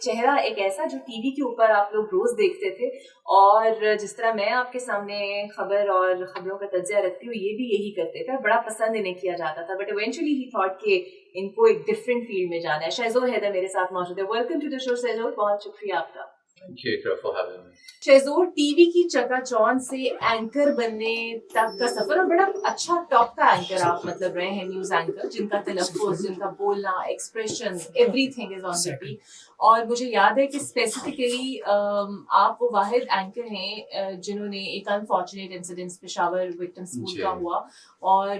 چہرہ ایک ایسا جو ٹی وی کے اوپر آپ لوگ روز دیکھتے تھے، اور جس طرح میں آپ کے سامنے خبر اور خبروں کا تجزیہ رکھتی ہوں، یہ بھی یہی کرتے تھے، بڑا پسند انہیں کیا جاتا تھا. بٹ ایونچولی ہی تھاٹ کہ ان کو ایک ڈفرینٹ فیلڈ میں جانا ہے. شہزور حیدر میرے ساتھ موجود ہے. ویلکم ٹو دا شو شہزور، بہت شکریہ آپ کا. شہزور، ٹی وی کی چکا چوند سے اینکر بننے تک کا سفر، اور بڑا اچھا ٹاپ کا اینکر آپ مطلب رہے ہیں، نیوز اینکر جن کا تلفظ، جن کا بولنا، expression, every thing is on the peak. اور مجھے یاد ہے کہ اسپیسیفکلی آپ وہ واحد اینکر ہیں جنہوں نے ایک unfortunate incident Peshawar victim school کا ہوا، اور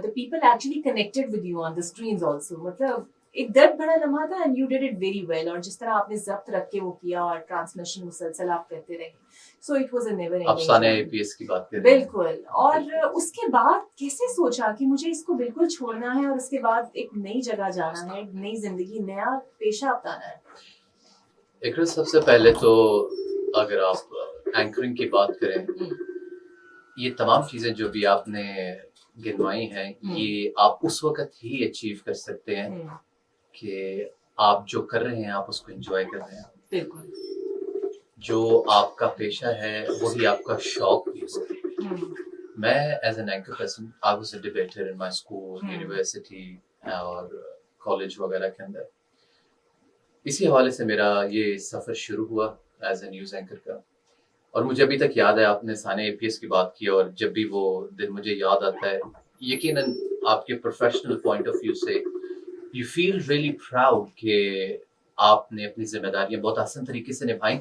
the people actually connected with you on the screens also. مطلب ایک درد بھرا لمحہ تھا and you did it very well, اور جس طرح آپ نے ضبط رکھ کے وہ کیا اور ٹرانسمیشن مسلسل آپ کرتے رہے. So it was a never ending. افسانے اے پی ایس کی بات کریں. بالکل. اور اس کے بعد کیسے سوچا کہ مجھے اس کو بالکل چھوڑنا ہے اور اس کے بعد ایک نئی جگہ جانا ہے، ایک نئی زندگی، نیا پیشہ اپنانا ہے؟ اقرا، سب سے پہلے تو اگر آپ اینکرنگ کی بات کریں، یہ تمام چیزیں جو بھی آپ نے گنوائی ہیں، یہ آپ اس وقت ہی اچیو کر سکتے ہیں کہ آپ جو کر رہے ہیں آپ اس کو انجوائے کر رہے ہیں. بالکل. جو آپ کا پیشہ ہے وہی آپ کا شوق بھی ہو سکتا ہے. میں as an anchor person I was a debater in my school, university اور کالج وغیرہ کے اندر. اسی حوالے سے میرا یہ سفر شروع ہوا ایز اے نیوز اینکر کا. اور مجھے ابھی تک یاد ہے، آپ نے ثانیہ اے پی ایس کی بات کی، اور جب بھی وہ دن مجھے یاد آتا ہے، یقیناً آپ کے پروفیشنل پوائنٹ آف ویو سے یو فیل ریئلی پراؤڈ کہ آپ نے اپنی ذمہ داریاں بہت آسان طریقے سے نبھائیں،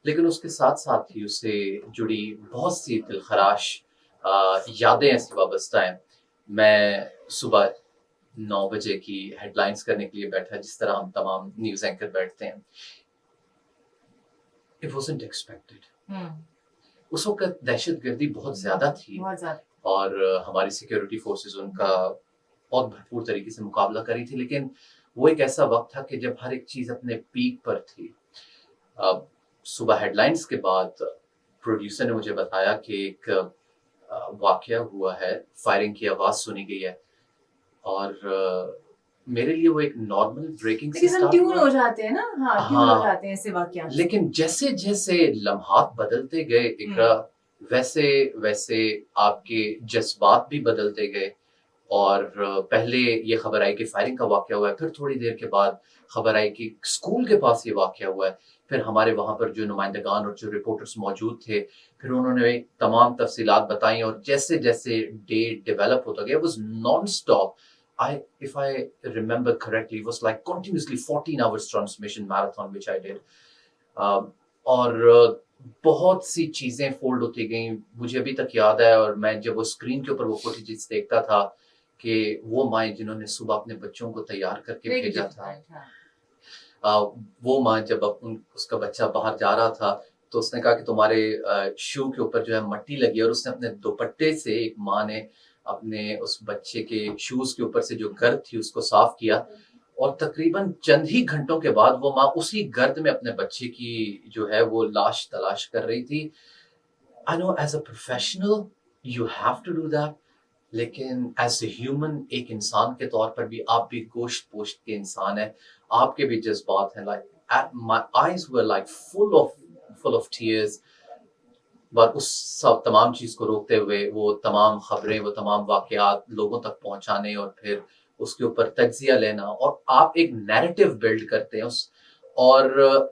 لیکن اس کے ساتھ ساتھ ہی اس سے جڑی بہت سی دلخراش یادیں ایسی وابستہ ہیں. میں صبح 9 بجے کی ہیڈ لائنز کرنے کے لیے بیٹھا، جس طرح ہم تمام نیوز اینکر بیٹھتے ہیں. It wasn't expected. اس وقت دہشت گردی بہت زیادہ تھی، اور ہماری سیکیورٹی فورسز ان کا بہت بھرپور طریقے سے مقابلہ کر رہی تھی. لیکن وہ ایک ایسا وقت تھا کہ جب ہر ایک چیز اپنے پیک پر تھی. صبح ہیڈ لائنز کے بعد پروڈیوسر نے مجھے بتایا کہ ایک واقعہ ہوا ہے، فائرنگ کی آواز سنی گئی ہے. اور میرے لیے وہ ایک نارمل بریکنگ سے اسٹارٹ ہو جاتے ہیں نا. ٹیون ہو جاتے ہیں ایسے واقعات. لیکن جیسے جیسے لمحات بدلتے گئے اقرا، ویسے ویسے آپ کے جذبات بھی بدلتے گئے. اور پہلے یہ خبر آئی کہ فائرنگ کا واقعہ ہوا ہے، پھر تھوڑی دیر کے بعد خبر آئی کہ اسکول کے پاس یہ واقعہ ہوا ہے. پھر ہمارے وہاں پر جو نمائندگان اور جو رپورٹرز موجود تھے، پھر انہوں نے تمام تفصیلات بتائیں. اور جیسے جیسے ڈے ڈیولپ ہوتا گیا، was non stop. If I remember correctly, it was like continuously 14 hours transmission marathon which I did. اور بہت سی چیزیں فولڈ ہوتی گئیں. مجھے ابھی تک یاد ہے، اور میں جب وہ اسکرین کے اوپر وہ فوٹیجز دیکھتا تھا کہ وہ مائیں جنہوں نے صبح اپنے بچوں کو تیار کر کے بھیجا تھا، وہ ماں جب اس کا بچہ باہر جا رہا تھا تو اس نے کہا کہ تمہارے شو کے اوپر جو ہے مٹی لگی ہے، اور اس نے اپنے دوپٹے سے، ایک ماں نے اپنے اس بچے کے شوز کے اوپر سے جو گرد تھی اس کو صاف کیا. اور تقریباً چند ہی گھنٹوں کے بعد وہ ماں اسی گرد میں اپنے بچے کی جو ہے وہ لاش تلاش کر رہی تھی. I know as a professional you have to do that, لیکن ایز اے ہیومن، ایک انسان کے طور پر بھی آپ بھی گوشت پوشت کے انسان ہیں، آپ کے بھی جذبات ہیں. like my eyes were like full of tears. اور اس سب تمام چیز کو روکتے ہوئے وہ تمام خبریں، وہ تمام واقعات لوگوں تک پہنچانے، اور پھر اس کے اوپر تجزیہ لینا، اور آپ ایک نیریٹو بلڈ کرتے ہیں. اور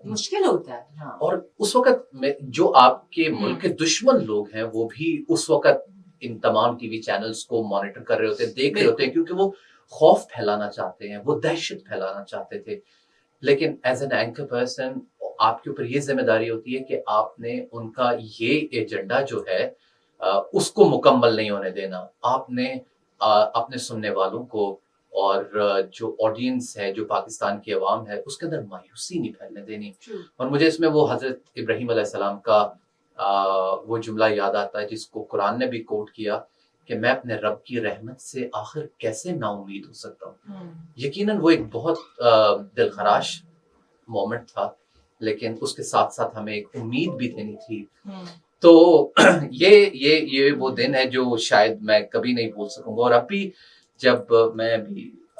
مشکل ہوتا ہے. اور اس وقت میں جو آپ کے ملک کے دشمن لوگ ہیں وہ بھی اس وقت ان تمام ٹی وی چینلز کو مانیٹر کر رہے ہوتے ہیں، دیکھ رہے ہوتے ہیں، کیونکہ وہ خوف پھیلانا چاہتے ہیں، وہ دہشت پھیلانا چاہتے تھے. لیکن ایز این اینکر پرسن آپ کے اوپر یہ ذمہ داری ہوتی ہے کہ آپ نے ان کا یہ ایجنڈا جو ہے اس کو مکمل نہیں ہونے دینا. آپ نے اپنے سننے والوں کو اور جو آڈینس ہے، جو پاکستان کی عوام ہے، اس کے اندر مایوسی نہیں پھیلنے دینی. اور مجھے اس میں وہ حضرت ابراہیم علیہ السلام کا وہ جملہ یاد آتا ہے جس کو قرآن نے بھی کوٹ کیا کہ میں اپنے رب کی رحمت سے آخر کیسے نا امید ہو سکتا ہوں. یقیناً وہ ایک بہت دلخراش مومنٹ تھا، لیکن اس کے ساتھ ساتھ ہمیں ایک امید بھی دینی تھی. تو یہ وہ دن ہے جو شاید میں کبھی نہیں بھول سکوں گا. اور اب بھی جب میں بھی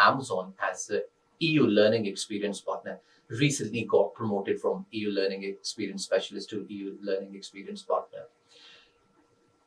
Amazon as a EU learning experience partner, recently got promoted from EU learning experience specialist to EU learning experience partner.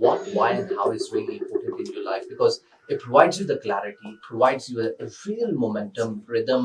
What, why and how is really important in your life, because it provides you the clarity, provides you a real momentum, rhythm,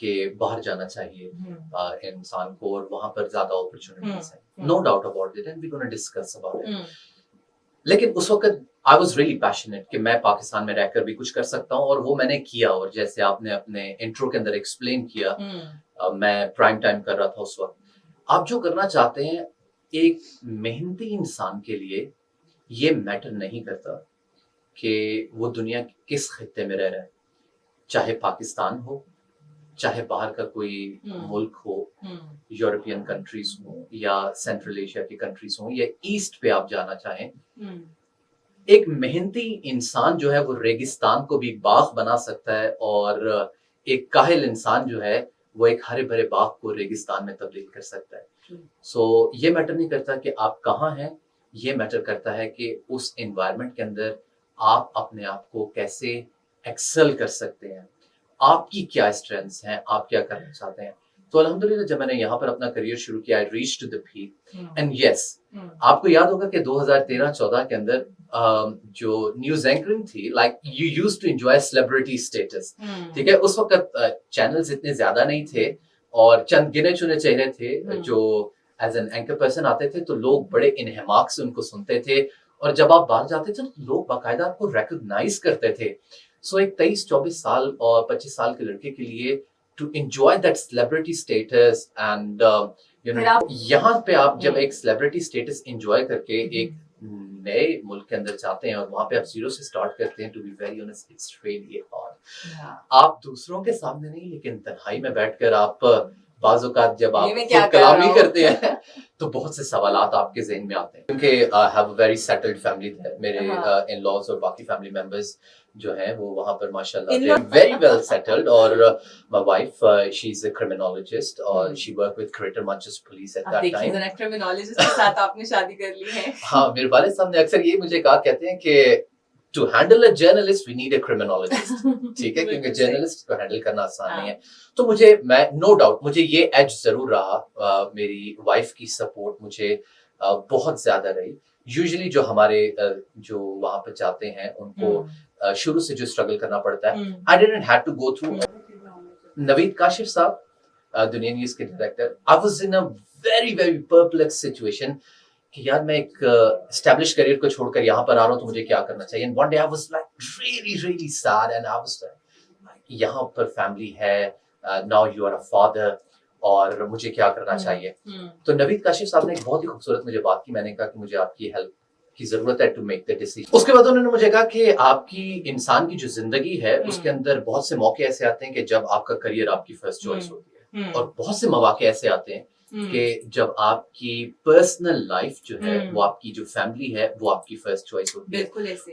کہ باہر جانا چاہیے انسان کو اور وہاں پر زیادہ opportunities ہیں. No doubt about it and we gonna discuss about it. لیکن اس وقت آئی واز ریئلی پیشنیٹ کہ میں پاکستان میں رہ کر بھی کچھ کر سکتا ہوں, اور وہ میں نے کیا. اور جیسے آپ نے اپنے انٹرو کے اندر ایکسپلین کیا, میں پرائم ٹائم کر رہا تھا اس وقت. آپ جو کرنا چاہتے ہیں, ایک محنتی انسان کے لیے یہ میٹر نہیں کرتا کہ وہ دنیا کس خطے میں رہ رہا ہے, چاہے پاکستان ہو, چاہے باہر کا کوئی ملک ہو, یورپین کنٹریز ہوں یا سینٹرل ایشیا کی کنٹریز ہوں, یا ایسٹ پہ آپ جانا چاہیں. ایک محنتی انسان جو ہے وہ ریگستان کو بھی باغ بنا سکتا ہے, اور ایک کاہل انسان جو ہے وہ ایک ہرے بھرے باغ کو ریگستان میں تبدیل کر سکتا ہے. سو یہ میٹر نہیں کرتا کہ آپ کہاں ہیں, یہ میٹر کرتا ہے کہ اس انوائرمنٹ کے اندر آپ اپنے آپ کو کیسے ایکسل کر سکتے ہیں, آپ کی کیا اسٹرینتھس ہیں, آپ کیا کرنا چاہتے ہیں. تو الحمدللہ جب میں نے یہاں پر اپنا کریئر شروع کیا, I reached the peak. And yes, آپ کو یاد ہوگا کہ 2013-14 کے اندر جو نیوز اینکرنگ تھی, like you use to enjoy celebrity status. ٹھیک ہے, اس وقت چینلز اتنے زیادہ نہیں تھے, اور چند گنے چنے چہرے تھے جو ایز این اینکر پرسن آتے تھے, تو لوگ بڑے انہماک سے ان کو سنتے تھے, اور جب آپ باہر جاتے تھے تو لوگ باقاعدہ آپ کو ریکگنائز کرتے تھے. سو ایک 23-24 سال اور 25 سال کے لڑکے کے لیے to enjoy that celebrity status, and یہاں پہ آپ جب ایک سیلیبریٹی اسٹیٹس انجوائے کر کے ایک نئے ملک کے اندر جاتے ہیں, اور وہاں پہ آپ زیرو سے اسٹارٹ کرتے ہیں, to be very honest it's really hard. آپ دوسروں کے سامنے نہیں, لیکن تنہائی میں بیٹھ کر آپ بعض اوقات جب آپ خود کلامی کرتے ہیں تو بہت سے سوالات آپ کے ذہن میں آتے ہیں. کیونکہ I have a very settled family ہے, میرے ان لاز اور باقی فیملی ممبرز جو ہیں وہ وہاں پر ماشاء اللہ ویری ویل سیٹلڈ. اور my wife, she is a criminologist, اور she worked with Greater Manchester Police at that time. دیکھیے کرiminologist کے ساتھ آپ نے شادی کر لی ہے. ہاں, میرے والد صاحب نے اکثر یہ مجھے کہا کہتے ہیں کہ to handle a journalist we need a criminologist. ٹھیک ہے, کیونکہ جرنلسٹ کو ہینڈل کرنا آسان نہیں ہے. تو مجھے, میں نو ڈاؤٹ مجھے یہ ایج ضرور رہا, میری وائف کی سپورٹ مجھے بہت زیادہ رہی. یوزلی جو ہمارے جو وہاں پہ جاتے ہیں ان کو شروع سے جو اسٹرگل کرنا پڑتا ہے, I didn't have to go through. نوید کاشف صاحب دنیا نیوز کے director, I was in a very very perplexed situation کہ یار میں ایک اسٹیبلش کریئر کو چھوڑ کر یہاں پر آ رہا ہوں, تو مجھے کیا کرنا چاہیے. And one day I was like really really sad, and I was like یہاں پر فیملی ہے, now you are a father, اور مجھے کیا کرنا چاہیے. تو نوید کاشف صاحب نے ایک بہت ہی خوبصورت مجھے بات کی. میں نے کہا کہ مجھے آپ کی ہیلپ کی ضرورت ہے ٹو میک دا ڈیسیژن. اس کے بعد انہوں نے مجھے کہا کہ آپ کی انسان کی جو زندگی ہے اس کے اندر بہت سے موقع ایسے آتے ہیں کہ جب آپ کا کریئر آپ کی فرسٹ چوائس ہوتی ہے, اور بہت سے مواقع ایسے آتے ہیں کہ جب آپ کی پرسنل لائف جو ہے وہ آپ کی جو فیملی ہے وہ آپ کی فرسٹ چوائس ہوتی ہے.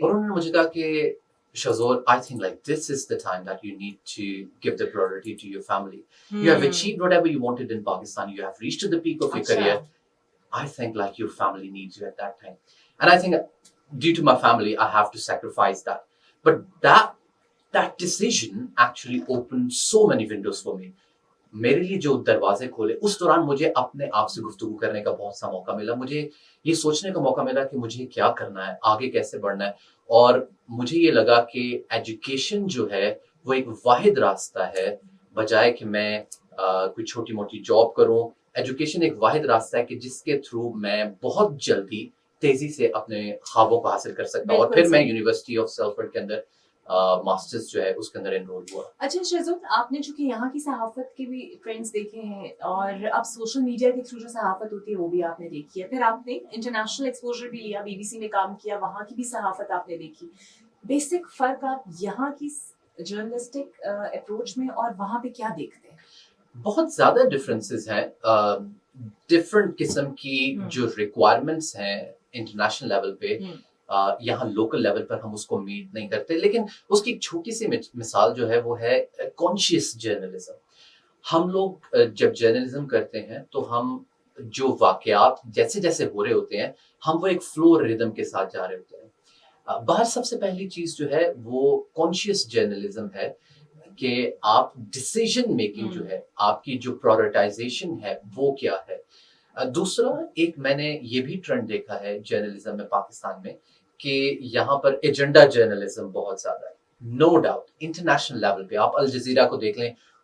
اور انہوں نے مجھے کہا کہ Shazor, I think like this is the time that you need to give the priority to your family. You have achieved whatever you wanted in Pakistan. You have reached to the peak of your career. I think like your family needs you at that time. And I think due to my family, I have to sacrifice that. But that decision actually opened so many windows for me. میرے لیے جو دروازے کھولے, اس دوران مجھے اپنے آپ سے گفتگو کرنے کا بہت سا موقع ملا. مجھے یہ سوچنے کا موقع ملا کہ مجھے کیا کرنا ہے, آگے کیسے بڑھنا ہے. اور مجھے یہ لگا کہ ایجوکیشن جو ہے وہ ایک واحد راستہ ہے, بجائے کہ میں کوئی چھوٹی موٹی جاب کروں. ایجوکیشن ایک واحد راستہ ہے کہ جس کے تھرو میں بہت جلدی تیزی سے اپنے خوابوں کو حاصل کر سکتا ہوں. اور پھر میں یونیورسٹی آف سیلفورڈ کے اندر ماسٹرز جو ہے اس کے اندر انرول ہوا. اچھا شہزاد, آپ نے چونکہ یہاں کی صحافت کے بھی ٹرینڈس دیکھے ہیں, اور اب سوشل میڈیا کے تھرو جو صحافت ہوتی ہے وہ بھی آپ نے دیکھی ہے, پھر آپ نے انٹرنیشنل ایکسپوجر بھی لیا, BBC میں کام کیا, وہاں کی بھی صحافت آپ نے دیکھی. بیسک فرق آپ یہاں کی جرنلسٹک اپروچ میں اور وہاں پہ کیا دیکھتے ہیں؟ بہت زیادہ ڈفرینسز ہیں. ڈفرینٹ قسم کی جو ریکوائرمنٹس ہیں انٹرنیشنل لیول پہ, یہاں لوکل لیول پر ہم اس کو میٹ نہیں کرتے. لیکن اس کی ایک چھوٹی سی مثال جو ہے وہ ہے کانشیس جرنلزم. ہم لوگ جب جرنلزم کرتے ہیں تو ہم جو واقعات جیسے جیسے ہو رہے ہوتے ہیں ہم وہ ایک فلو ریدم کے ساتھ جا رہے ہوتے ہیں. باہر سب سے پہلی چیز جو ہے وہ کانشیس جرنلزم ہے کہ آپ ڈیسیژن میکنگ جو ہے, آپ کی جو پرائورٹائزیشن ہے وہ کیا ہے. دوسرا ایک میں نے یہ بھی ٹرینڈ دیکھا ہے جرنلزم میں پاکستان میں کہ یہاں پر ایجنڈا جرنلزم بہت زیادہ ہے. نو ڈاؤٹ انٹرنیشنل لیول پہ آپ الجزیرہ کو دیکھ لیں,